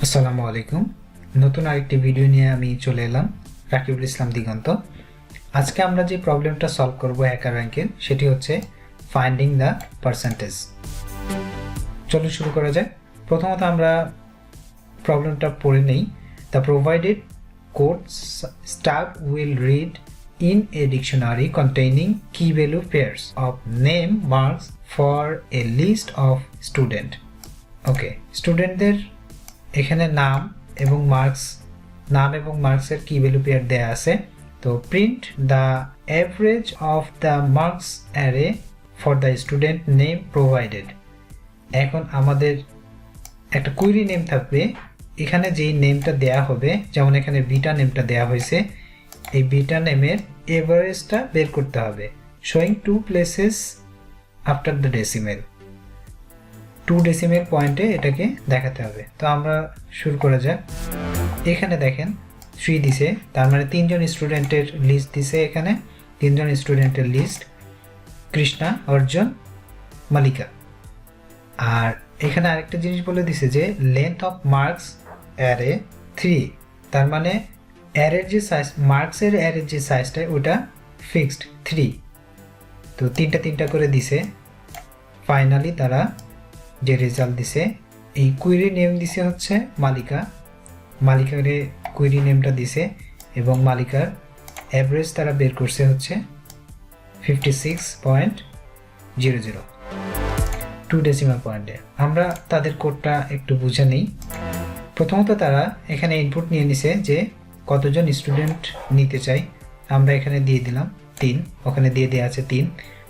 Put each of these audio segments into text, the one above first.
আসসালামু আলাইকুম। নতুন আরেকটি ভিডিও নিয়ে আমি চলে এলাম, রাকিবুল ইসলাম দিগন্ত। আজকে আমরা যে প্রবলেমটা সলভ করব হ্যাকার র্যাঙ্কের, সেটি হচ্ছে ফাইন্ডিং দ্য পার্সেন্টেজ। চলুন শুরু করা যাক। প্রথমত আমরা প্রবলেমটা পড়ে নেই। The provided code staff will read in a dictionary containing key value pairs of name marks for a list of student. ওকে, স্টুডেন্টদের এখানে নাম এবং মার্কসের কি ভ্যালু পেয়ার দেয়া আছে। তো print the average of the marks array for the student name provided. এখন আমাদের একটা কুইরি নেম থাকবে, এখানে যেই নেমটা দেয়া হবে, যেমন এখানে বিটা নেমটা দেয়া হয়েছে, এই বিটা নেমের এভারেজটা বের করতে হবে। Showing 2 places after the decimal, 2 decimal পয়েন্টে এটাকে দেখাতে হবে। তো আমরা শুরু করা যাক। এখানে দেখেন 3 দিছে, তার মানে 3 জন স্টুডেন্টের লিস্ট দিছে। এখানে 3 জন স্টুডেন্টের লিস্ট, কৃষ্ণা, অর্জুন, মালিকা। আর এখানে আরেকটা জিনিস বলে দিছে যে লেন্থ অফ মার্কস অ্যারে 3, তার মানে অ্যারের যে সাইজ, মার্কসের অ্যারের যে সাইজটা ওটা ফিক্সড 3। তো তিনটা করে দিছে। ফাইনালি তারা যে রেজাল্ট দিছে, এই কুইরি নেম দিছে হচ্ছে মালিকার কুইরি নেমটা দিছে এবং মালিকার অ্যাভারেজ তারা বের করছে হচ্ছে 56.00, 2 ডেসিমাল পয়েন্টে। আমরা তাদের কোডটা একটু বুঝে নিই। প্রথমত তারা এখানে ইনপুট নিয়ে নিছে যে কতজন স্টুডেন্ট নিতে চাই। আমরা এখানে দিয়ে দিলাম 3, ওখানে দিয়ে দেওয়া আছে 3।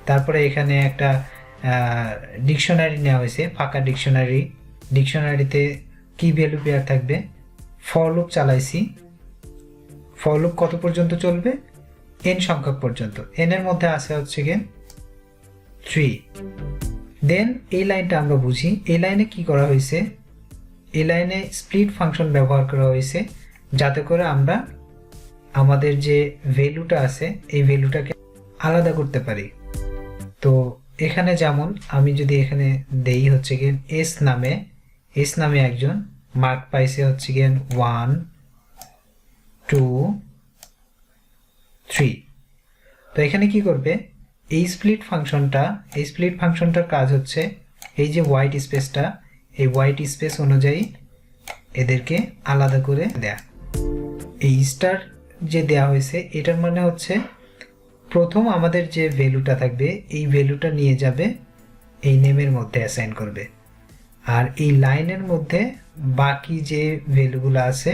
তারপরে এখানে একটা ডিকশনারি নেওয়া হয়েছে, ফাঁকা ডিকশনারিতে কি ভ্যালু পেয়ার থাকবে। ফর লুপ চালাইছি। ফর লুপ কত পর্যন্ত চলবে? n সংখ্যক পর্যন্ত। n এর মধ্যে আছে হচ্ছে গিয়ে 3। দেন এই লাইনটা আমরা বুঝি। এই লাইনে কি করা হয়েছে? এই লাইনে স্প্লিট ফাংশন ব্যবহার করা হয়েছে, যাতে করে আমরা আমাদের যে ভ্যালুটা আছে এই ভ্যালুটাকে আলাদা করতে পারি। তো এখানে যেমন আমি যদি এখানে দেই হচ্ছে গিয়ে এস নামে একজন মার্ক পাইছে হচ্ছে গিয়ে 1 2 3। তো এখানে কি করবে? এই স্প্লিট ফাংশনটার কাজ হচ্ছে এই যে হোয়াইট স্পেসটা, এই হোয়াইট স্পেস অনুযায়ী এদেরকে আলাদা করে দেয়া। এই স্টার যে দেয়া হয়েছে এটার মানে হচ্ছে প্রথম আমাদের যে ভ্যালুটা থাকবে এই ভ্যালুটা নিয়ে যাবে এই নেমের মধ্যে অ্যাসাইন করবে, আর এই লাইনের মধ্যে বাকি যে ভ্যালুগুলো আছে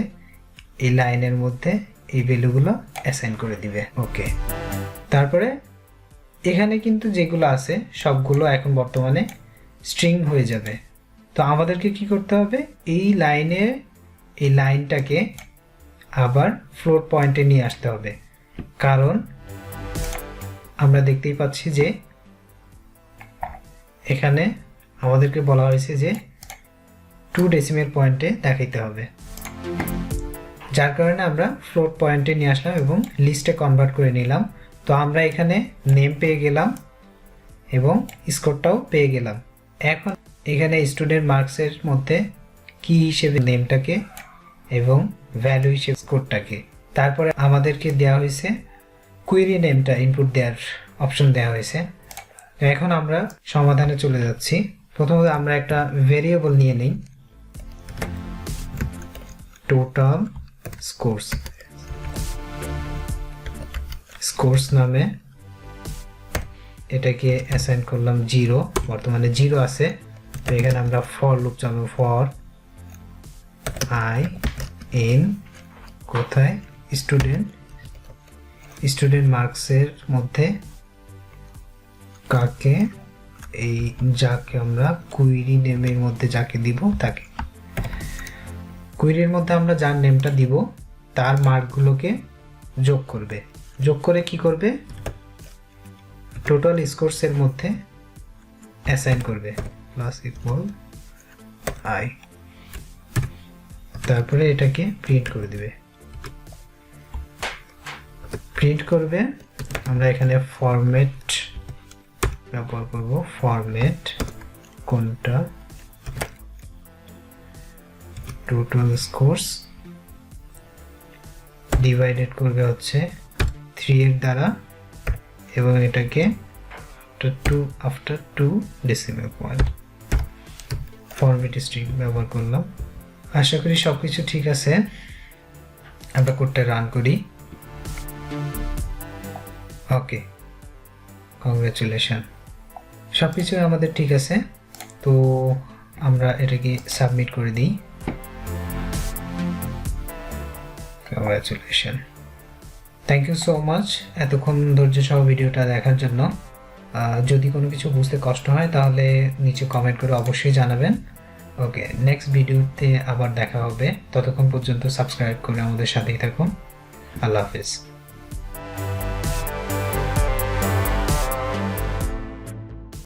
এই লাইনের মধ্যে এই ভ্যালুগুলো অ্যাসাইন করে দিবে। ওকে, তারপরে এখানে কিন্তু যেগুলো আছে সবগুলো এখন বর্তমানে স্ট্রিং হয়ে যাবে। তো আমাদেরকে কি করতে হবে? এই লাইনটাকে আবার ফ্লোট পয়েন্টে নিয়ে আসতে হবে, কারণ আমরা দেখতেই পাচ্ছি যে এখানে আমাদেরকে বলা হয়েছে যে 2 ডেসিমেল পয়েন্টে দেখাইতে হবে, যার কারণে আমরা ফ্লোট পয়েন্টে নিয়ে আসলাম এবং লিস্টে কনভার্ট করে নিলাম। তো আমরা এখানে নেম পেয়ে গেলাম এবং স্কোরটাও পেয়ে গেলাম। এখন এখানে স্টুডেন্ট মার্কসের মধ্যে কি হিসেবে নেমটাকে এবং ভ্যালু হিসেবে স্কোরটাকে, তারপরে আমাদেরকে দেওয়া হয়েছে কুইরি নেমটা ইনপুট দেওয়ার অপশন দেওয়া হয়েছে। তো এখন আমরা সমাধানে চলে যাচ্ছি। প্রথমত আমরা একটা ভেরিয়েবল নিয়ে নিই, টোটাল স্কোরস নামে এটাকে অ্যাসাইন করলাম 0, বর্তমানে 0 আছে। তো এখানে আমরা ফর লুপ চালাবো, ফর আই ইন কোথায় স্টুডেন্ট মার্কসের মধ্যে কাকে, এই যাকে আমরা কুইরি নেমের মধ্যে যাকে দিব তাকে, কুইরির মধ্যে আমরা যার নেমটা দিব তার মার্কগুলোকে যোগ করে কি করবে? টোটাল স্কোরসের মধ্যে অ্যাসাইন করবে, প্লাস ইকুয়াল আই। তারপরে এটাকে প্রিন্ট করে দিবে। আমরা এখানে ফরম্যাট ব্যবহার করব, ফরম্যাট কোনটা টোটাল স্কোরস ডিভাইডেড করবে হচ্ছে 3 এর দ্বারা এবং এটাকে after 2 decimal point format string ব্যবহার করলাম। আশা করি সবকিছু ঠিক আছে। আমরা কোডটা রান করি। ওকে, কংগ্রাচুলেশন, সবকিছু আমাদের ঠিক আছে। তো আমরা এটাকে সাবমিট করে দিই। Congratulation, thank you so much এতক্ষণ ধৈর্য সহ ভিডিওটা দেখার জন্য। যদি কোনো কিছু বুঝতে কষ্ট হয় তাহলে নিচে কমেন্ট করে অবশ্যই জানাবেন। ওকে, নেক্সট ভিডিওতে আবার দেখা হবে। ততক্ষণ পর্যন্ত সাবস্ক্রাইব করে আমাদের সাথেই থাকুন। আল্লাহ হাফিজ।